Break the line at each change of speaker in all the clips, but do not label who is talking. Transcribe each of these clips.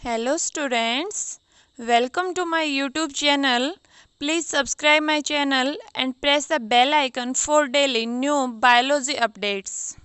Hello students, welcome to my YouTube channel. Please subscribe my channel and press the bell icon for daily new biology updates.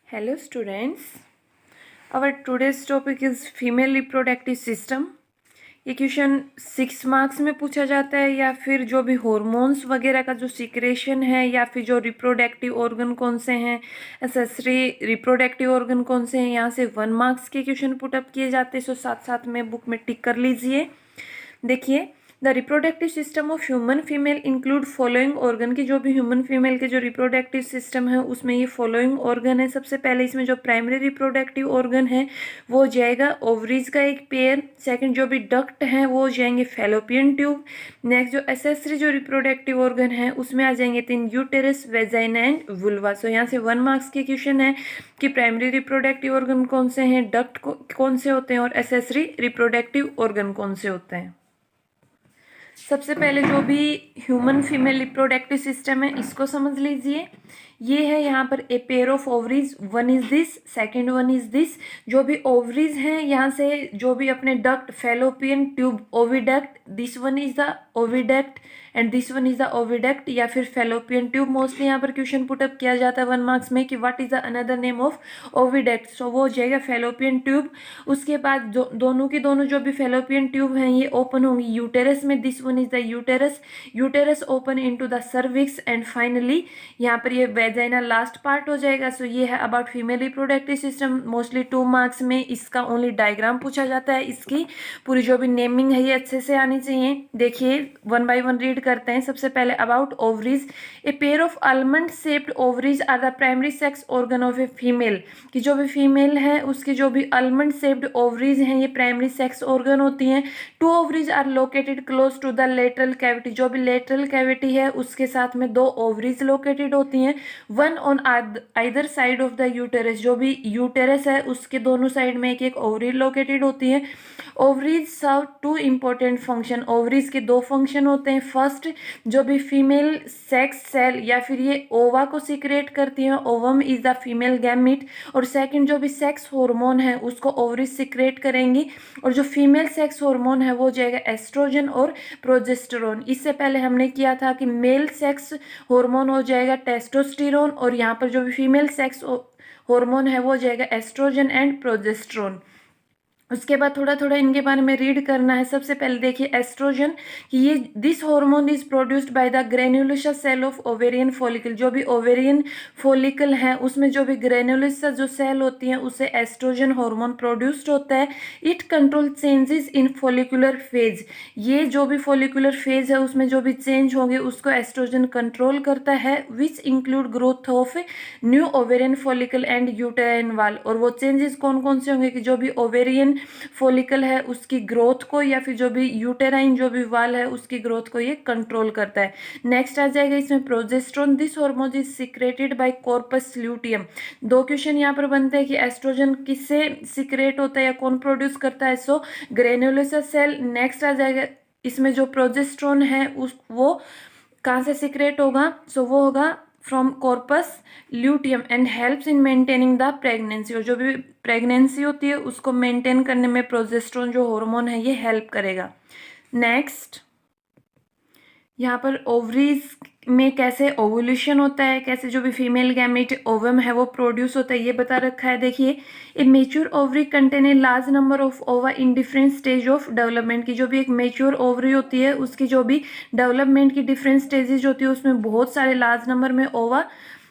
Hello students, our today's topic is female reproductive system. ये question 6 marks में पूछा जाता है या फिर जो भी hormones वगैरह का जो सिक्रेशन है या फिर जो रिप्रोडक्टिव ऑर्गन कौन से हैं, एक्सेसरी रिप्रोडक्टिव ऑर्गन कौन से हैं, यहाँ से 1 मार्क्स के क्वेश्चन पुटअप किए जाते हैं। सो साथ साथ में बुक में टिक कर लीजिए। देखिए, the reproductive system of human female include following organ की जो भी ह्यूमन फीमेल के जो रिप्रोडक्टिव सिस्टम है उसमें ये फॉलोइंग ऑर्गन है। सबसे पहले इसमें जो प्राइमरी रिप्रोडक्टिव ऑर्गन है वो हो जाएगा ओवरीज का एक पेयर। सेकंड जो भी डक्ट हैं वो हो जाएंगे फैलोपियन ट्यूब। नेक्स्ट जो एसेसरी जो रिप्रोडक्टिव ऑर्गन है उसमें आ जाएंगे 3 यूटेरस, वेजाइना एंड वुल्वा। सो यहाँ से 1 मार्क्स के क्वेश्चन है कि प्राइमरी रिप्रोडक्टिव ऑर्गन कौन से हैं, डक्ट कौन से होते हैं और एसेसरी रिप्रोडक्टिव ऑर्गन कौन से होते हैं। सबसे पहले जो भी ह्यूमन फीमेल रिप्रोडक्टिव सिस्टम है इसको समझ लीजिए। ये है यहाँ पर ए pair of ovaries, one is this, second one is this. जो भी ओवरीज हैं यहाँ से जो भी अपने duct, fallopian tube, oviduct, this one is the oviduct and this one is the oviduct या फिर फैलोपियन ट्यूब। मोस्टली यहाँ पर क्वेश्चन पुटअप किया जाता है 1 मार्क्स में कि what is the another name of oviduct. So वो हो जाएगा फैलोपियन ट्यूब। उसके बाद दोनों की दोनों जो भी फैलोपियन ट्यूब हैं ये ओपन होंगी यूटेरस में। This one is the uterus, uterus open into the cervix and finally यहाँ पर ये वेजाइना लास्ट पार्ट हो जाएगा। सो ये है about female reproductive system. Mostly 2 marks में इसका ओनली डायग्राम पूछा जाता है। इसकी पूरी जो भी नेमिंग है ये अच्छे से आनी चाहिए। देखिए, 1 बाय 1 रीड करते हैं। सबसे पहले about ovaries, a pair of almond shaped ovaries are the primary sex organ of a female. कि जो भी फीमेल है उसकी जो भी आलमंड शेप्ड ओवरीज हैं ये प्राइमरी सेक्स ऑर्गन होती हैं। 2 ovaries are located close to the lateral cavity. जो भी लेटरल कैविटी है उसके साथ में 2 ओवरीज लोकेटेड होती हैं। 1 on either side of the uterus. जो भी यूटेरस है उसके दोनों साइड में एक एक ओवरी लोकेटेड होती है। ओवरीज सर्व 2 इंपॉर्टेंट फंक्शन। ओवरीज के 2 फंक्शन होते हैं। फर्स्ट, जो भी फीमेल सेक्स सेल या फिर ये ओवा को सीक्रेट करती हैं, ovum is the female gamete. और सेकंड, जो भी सेक्स हार्मोन है उसको ओवरीज सीक्रेट करेंगी और जो फीमेल सेक्स हार्मोन है वो हो जाएगा एस्ट्रोजन और प्रोजेस्टेरोन। इससे पहले हमने किया था कि मेल सेक्स हार्मोन हो जाएगा टेस्टोस्टेरोन और यहाँ पर जो भी फीमेल सेक्स हार्मोन है वो हो जाएगा एस्ट्रोजन एंड प्रोजेस्टेरोन। उसके बाद थोड़ा थोड़ा इनके बारे में रीड करना है। सबसे पहले देखिए एस्ट्रोजन कि ये this hormone is produced by the granulosa cell of ovarian follicle. जो भी ओवेरियन फॉलिकल है उसमें जो भी ग्रेन्युलोसस जो सेल होती हैं उससे एस्ट्रोजन हार्मोन प्रोड्यूस्ड होता है। It control changes in follicular phase. ये जो भी फॉलिकुलर फेज है उसमें जो भी चेंज होंगे उसको एस्ट्रोजन कंट्रोल करता है, which include growth of new ovarian follicle and uterine वाल। और वो चेंजेस कौन कौन से होंगे कि जो भी ओवेरियन फॉलिकल है उसकी ग्रोथ को या फिर जो भी यूटेराइन जो भी वाल है उसकी ग्रोथ को ये कंट्रोल करता है। नेक्स्ट आ जाएगा इसमें progesterone. This hormone is secreted by corpus luteum. 2 question यहाँ पर बनते हैं कि एस्ट्रोजन किससे सीक्रेट होता है या कौन प्रोड्यूस करता है। सो ग्रेन्युलोसस सेल। नेक्स्ट आ जाएगा इसमें जो प्रोजेस्टेरोन है वो कहाँ से सीक्रेट होगा। सो वो होगा from corpus luteum and helps in maintaining the pregnancy. और जो भी प्रेगनेंसी होती है उसको मेंटेन करने में प्रोजेस्टेरोन जो हार्मोन है ये हेल्प करेगा। नेक्स्ट, यहाँ पर ओवरीज में कैसे ओवुलेशन होता है, कैसे जो भी फीमेल गैमेट ओवम है वो प्रोड्यूस होता है ये बता रखा है। देखिए, a mature ovary contain a large number of ओवा in different stage of development. की जो भी एक मेच्योर ओवरी होती है उसकी जो भी डेवलपमेंट की डिफरेंट स्टेजेज होती है उसमें बहुत सारे लार्ज नंबर में ओवा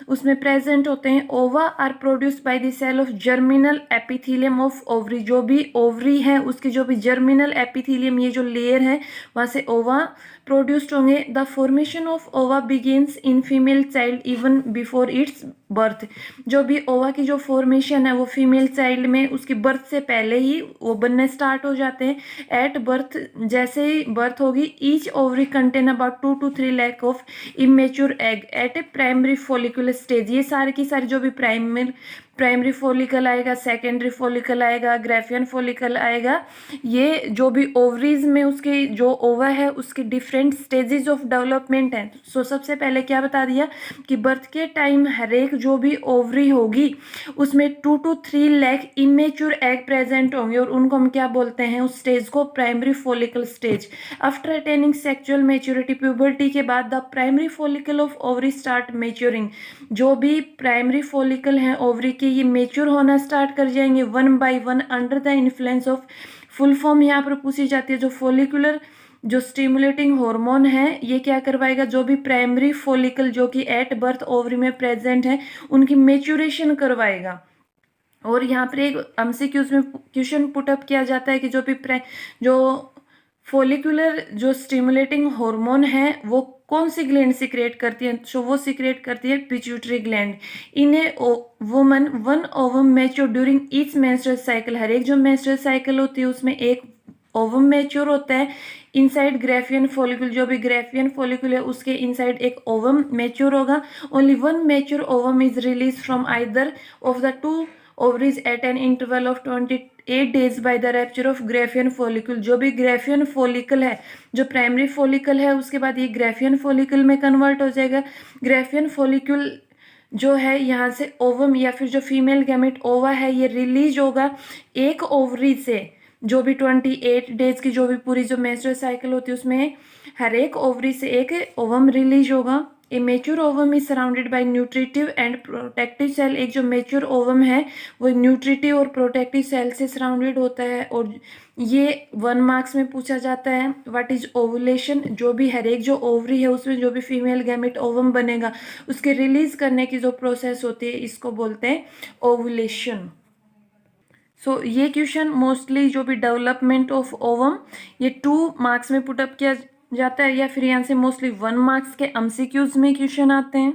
उसमें प्रेजेंट होते हैं। Ova are produced by the cell of germinal epithelium of ovary. जो भी ओवरी है उसकी जो भी जर्मिनल एपिथेलियम ये जो लेयर है वहाँ से ओवा प्रोड्यूस्ड होंगे। द फॉर्मेशन ऑफ ओवा begins in female child even before it's birth. जो भी ओवा की जो फॉर्मेशन है वो फीमेल चाइल्ड में उसकी बर्थ से पहले ही वो बनने स्टार्ट हो जाते हैं। एट बर्थ, जैसे ही बर्थ होगी, each ovary contain about 2 to 3 lakh of immature egg at a primary follicular stage. ये सारे की सारी जो भी प्राइमरी फॉलिकल आएगा, सेकेंडरी फॉलिकल आएगा, ग्रेफियन फॉलिकल आएगा, ये जो भी ओवरीज में उसके जो ओवा है उसके डिफरेंट स्टेजेस ऑफ डेवलपमेंट हैं। सो सबसे पहले क्या बता दिया कि बर्थ के टाइम हर एक जो भी ओवरी होगी उसमें 2 to 3 lakh immature egg present होंगे और उनको हम क्या बोलते हैं, उस स्टेज को primary follicle stage. After attaining sexual maturity, puberty के बाद the primary follicle of ovary start maturing. जो भी प्राइमरी फॉलिकल हैं ओवरी के, ये मेच्योर होना स्टार्ट कर जाएंगे 1 by 1 under the influence of, full form यहाँ पर पूछी जाती है, जो फॉलिकुलर जो स्टिमुलेटिंग हार्मोन है ये क्या करवाएगा, जो भी प्राइमरी फॉलिकल जो कि एट बर्थ ओवरी में प्रेजेंट है उनकी मेच्योरेशन करवाएगा। और यहाँ पर एक एमसीक्यूज में क्वेश्चन पुटअप किया जाता है कि जो भी जो फॉलिकुलर जो स्टिमुलेटिंग हार्मोन है वो कौन सी ग्लैंड सिक्रेट करती है, तो वो सिक्रेट करती है pituitary gland. In a woman one ovum mature during each menstrual cycle. हर एक जो मेंस्ट्रुअल साइकिल होती है उसमें एक ओवम मैच्योर होता है। इनसाइड ग्रेफियन फॉलिकल, जो भी ग्रेफियन फॉलिकल है उसके इनसाइड एक ओवम मैच्योर होगा। Only one mature ovum is release from either of the 2 ovaries at an interval of 28 days by the rupture of Graafian follicle. जो भी ग्रेफियन फॉलिकल है, जो प्राइमरी फॉलिकल है, उसके बाद ये ग्रेफियन फॉलिकल में कन्वर्ट हो जाएगा। ग्रेफियन फॉलिकल जो है यहाँ से ओवम या फिर जो फीमेल गैमेट ओवा है ये रिलीज होगा एक ओवरी से। जो भी 28 डेज की जो भी पूरी जो मेंस्ट्रुअल साइकिल होती है उसमें हर एक ओवरी से एक ओवम रिलीज होगा। A mature ovum is surrounded by nutritive and protective cell. एक जो मेच्योर ओवम है वो न्यूट्रिटिव और प्रोटेक्टिव सेल से सराउंडेड होता है। और ये 1 मार्क्स में पूछा जाता है। व्हाट इज ओवुलेशन, जो भी हर एक जो ओवरी है उसमें जो भी फीमेल गैमेट ओवम बनेगा उसके रिलीज करने की जो प्रोसेस होती है इसको बोलते हैं ओवुलेशन। सो ये क्वेश्चन मोस्टली जो भी डेवलपमेंट ऑफ ओवम ये 2 मार्क्स में पुटअप किया जाता है या फिर यहाँ से मोस्टली 1 मार्क्स के एमसीक्यूज में क्वेश्चन आते हैं।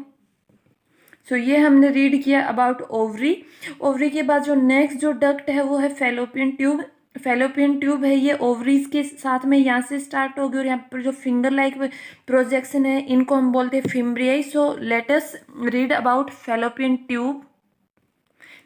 सो ये हमने रीड किया अबाउट ओवरी। ओवरी के बाद जो नेक्स्ट जो डक्ट है वो है फैलोपियन ट्यूब। फैलोपियन ट्यूब है ये ओवरीज के साथ में यहाँ से स्टार्ट होगी और यहाँ पर जो फिंगर लाइक प्रोजेक्शन है इनको हम बोलते हैं fimbriae. So let us read about fallopian tube.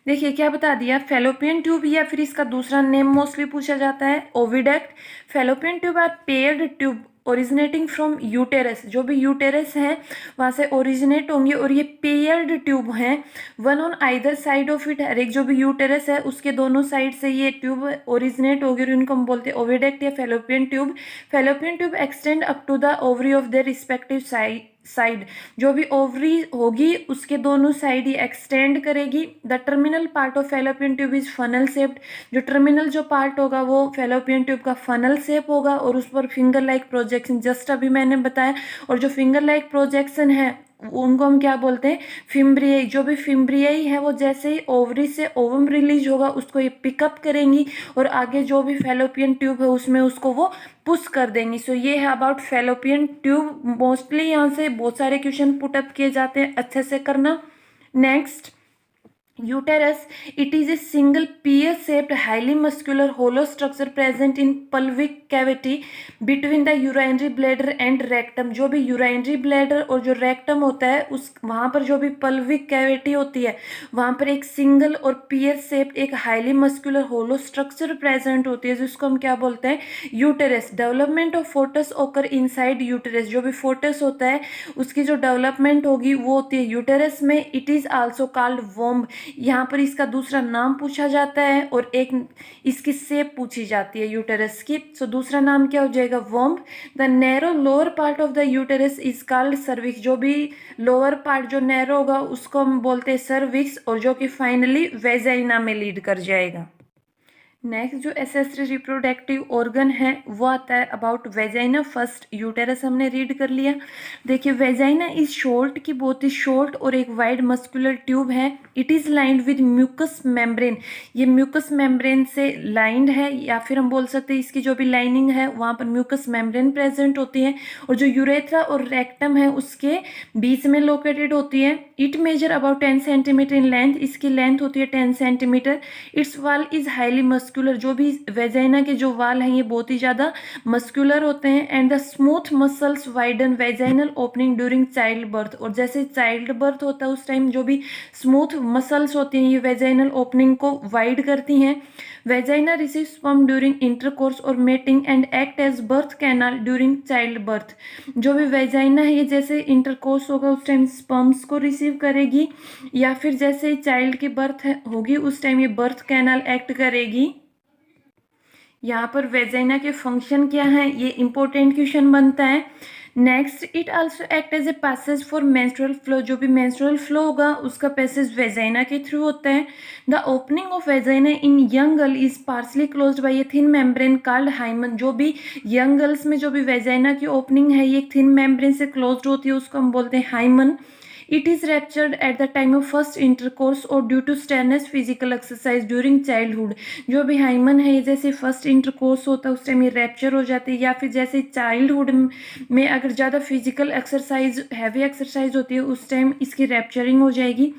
देखिए क्या बता दिया, फैलोपियन ट्यूब या फिर इसका दूसरा नेम मोस्टली पूछा जाता है oviduct. Fallopian tube are paired tube originating from uterus. जो भी यूटेरस है वहाँ से ओरिजिनेट होंगे और ये पेयर्ड ट्यूब हैं, one on either side of it. हर एक जो भी यूटेरस है उसके दोनों साइड से ये ट्यूब ओरिजिनेट होगी और इनको हम बोलते हैं ओविडक्ट या Fallopian tube. Fallopian tube extend up to the ovary of their respective side. जो भी ओवरी होगी उसके दोनों साइड ही एक्सटेंड करेगी। The terminal part of Fallopian tube is funnel shaped. जो टर्मिनल जो पार्ट होगा वो फैलोपियन ट्यूब का फनल शेप होगा और उस पर फिंगर लाइक प्रोजेक्शन जस्ट अभी मैंने बताया। और जो फिंगर लाइक प्रोजेक्शन है उनको हम क्या बोलते हैं, फिम्ब्रियाई। जो भी फिम्ब्रियाई है वो जैसे ही ओवरी से ओवम रिलीज होगा उसको ये पिकअप करेंगी और आगे जो भी फैलोपियन ट्यूब है उसमें उसको वो पुश कर देंगी। सो ये है अबाउट फैलोपियन ट्यूब। मोस्टली यहाँ से बहुत सारे क्वेश्चन पुटअप किए जाते हैं, अच्छे से करना। Next, uterus, it is a single pear shaped highly muscular hollow structure present in pelvic cavity between the urinary bladder and rectum। जो भी urinary bladder और जो rectum होता है उस वहाँ पर जो भी pelvic cavity होती है वहाँ पर एक सिंगल और pear shaped एक highly muscular hollow structure present होती है जिसको हम क्या बोलते हैं, यूटेरस। डेवलपमेंट ऑफ फोटस ओकर इनसाइड यूटेरस। जो भी फोटस होता है उसकी जो डेवलपमेंट होगी वो होती है यूटेरस में। It is also called womb. यहाँ पर इसका दूसरा नाम पूछा जाता है और एक इसकी शेप पूछी जाती है यूटेरस की। सो दूसरा नाम क्या हो जाएगा, womb. The narrow lower part of the uterus is called cervix. जो भी लोअर पार्ट जो नैरो होगा उसको हम बोलते हैं सर्विक्स और जो कि फाइनली वेजाइना में लीड कर जाएगा। नेक्स्ट जो एसेसरी रिप्रोडक्टिव ऑर्गन है वो आता है अबाउट वेजाइना। फर्स्ट यूटेरस हमने रीड कर लिया। देखिए वेजाइना इज शॉर्ट की बहुत ही शॉर्ट और एक वाइड मस्कुलर ट्यूब है। It is lined with mucus membrane. ये म्यूकस मेम्ब्रेन से लाइंड है, या फिर हम बोल सकते हैं इसकी जो भी लाइनिंग है वहाँ पर म्यूकस मेम्ब्रेन प्रेजेंट होती है, और जो यूरेथ्रा और रेक्टम है उसके बीच में लोकेटेड होती है। It measure about 10 centimetre in length. इसकी लेंथ होती है 10 centimetre. It's wall is highly muscular. जो भी वेजाइना के जो वाल हैं ये बहुत ही ज़्यादा मस्कुलर होते हैं। And the smooth muscles widen vaginal opening during child birth. और जैसे चाइल्ड बर्थ होता है उस टाइम जो भी स्मूथ मसल्स होती हैं ये वेजाइनल ओपनिंग को वाइड करती हैं। Vagina receive sperm during intercourse or mating and act as birth canal during child birth. जो भी वेजाइना है ये जैसे इंटरकोर्स होगा उस टाइम स्पर्म्स को रिसीव करेगी, या फिर जैसे चाइल्ड की बर्थ होगी उस टाइम ये बर्थ कैनाल एक्ट करेगी। यहाँ पर वेजाइना के फंक्शन क्या है ये इंपॉर्टेंट क्वेश्चन बनता है। Next, it also act as a passage for menstrual flow. जो भी मेंस्ट्रुअल फ्लो होगा उसका पैसेज वेजाइना के थ्रू होता है। The opening of vagina in young girl is partially closed by a thin membrane called hymen. जो भी young girls में जो भी वेजाइना की ओपनिंग है ये थिन मेम्ब्रेन से क्लोज्ड होती है, उसको हम बोलते हैं hymen. It is ruptured at the time of first intercourse or due to strenuous physical exercise during childhood। जो भी हाइमन है ये जैसे फर्स्ट इंटरकोर्स होता है उस टाइम ये रैप्चर हो जाती है, या फिर जैसे चाइल्डहुड में अगर ज़्यादा फिजिकल एक्सरसाइज हैवी एक्सरसाइज होती है उस टाइम इसकी रैप्चरिंग हो जाएगी।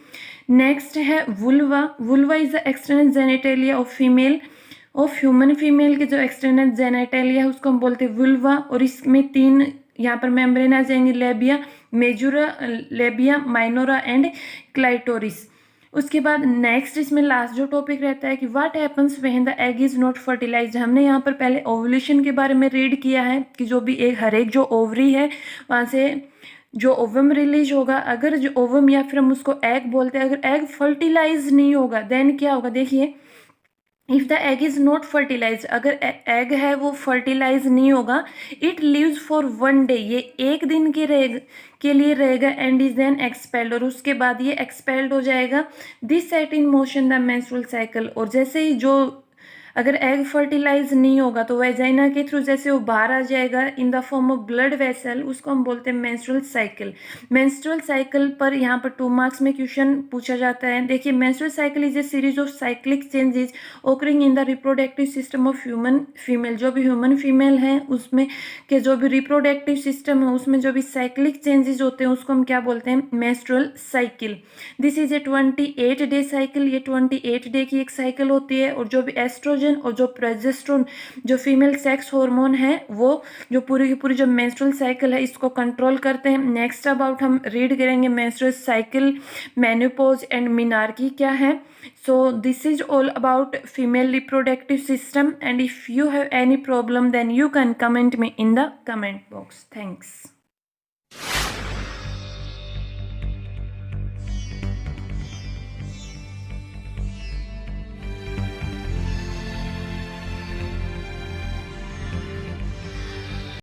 नेक्स्ट है vulva. Vulva is the external genitalia of female of human. Female के जो एक्सटर्नल जेनिटेलिया है उसको हम बोलते हैं वुल्वा। और इसमें 3 यहाँ पर मेम्ब्रेन आ जाएंगे, labia majora, labia minora and clitoris. उसके बाद नेक्स्ट इसमें लास्ट जो टॉपिक रहता है कि what happens when the egg is not fertilised. हमने यहाँ पर पहले ओवुलेशन के बारे में रीड किया है कि जो भी एक हर एक जो ओवरी है वहाँ से जो ओवम रिलीज होगा। अगर जो ओवम या फिर हम उसको एग बोलते हैं, अगर एग फर्टिलाइज नहीं होगा देन क्या होगा, देखिए if the egg is not fertilise, अगर एग है वो फर्टिलाइज नहीं होगा, इट लिव्स फॉर 1 डे, ये 1 दिन के लिए रहेगा एंड इज देन एक्सपेल्ड, और उसके बाद ये एक्सपेल्ड हो जाएगा। This set in motion the menstrual cycle. और जैसे ही जो अगर एग फर्टिलाइज नहीं होगा तो वेजाइना के थ्रू जैसे वो बाहर आ जाएगा in the form of blood vessel, उसको हम बोलते हैं मेंस्ट्रुअल साइकिल। मेंस्ट्रुअल साइकिल पर यहाँ पर 2 मार्क्स में क्वेश्चन पूछा जाता है। देखिए menstrual cycle is a series of cyclic changes occurring in the reproductive system of human female. जो भी ह्यूमन फीमेल है उसमें के जो भी रिप्रोडक्टिव सिस्टम है उसमें जो भी साइक्लिक चेंजेस होते हैं उसको हम क्या बोलते हैं, menstrual cycle. This is a 28 day cycle. ये 28 डे की एक साइकिल होती है। और जो भी एस्ट्रोजन और जो प्रोजेस्टेरोन जो फीमेल सेक्स हार्मोन है वो जो पूरी की पूरी जो मेंस्ट्रुअल साइकिल है इसको कंट्रोल करते हैं। नेक्स्ट अबाउट हम रीड करेंगे menstrual cycle, menopause and menarche क्या है। So this is all about female reproductive system, and if you have any problem then you can comment me in the comment box. Thanks.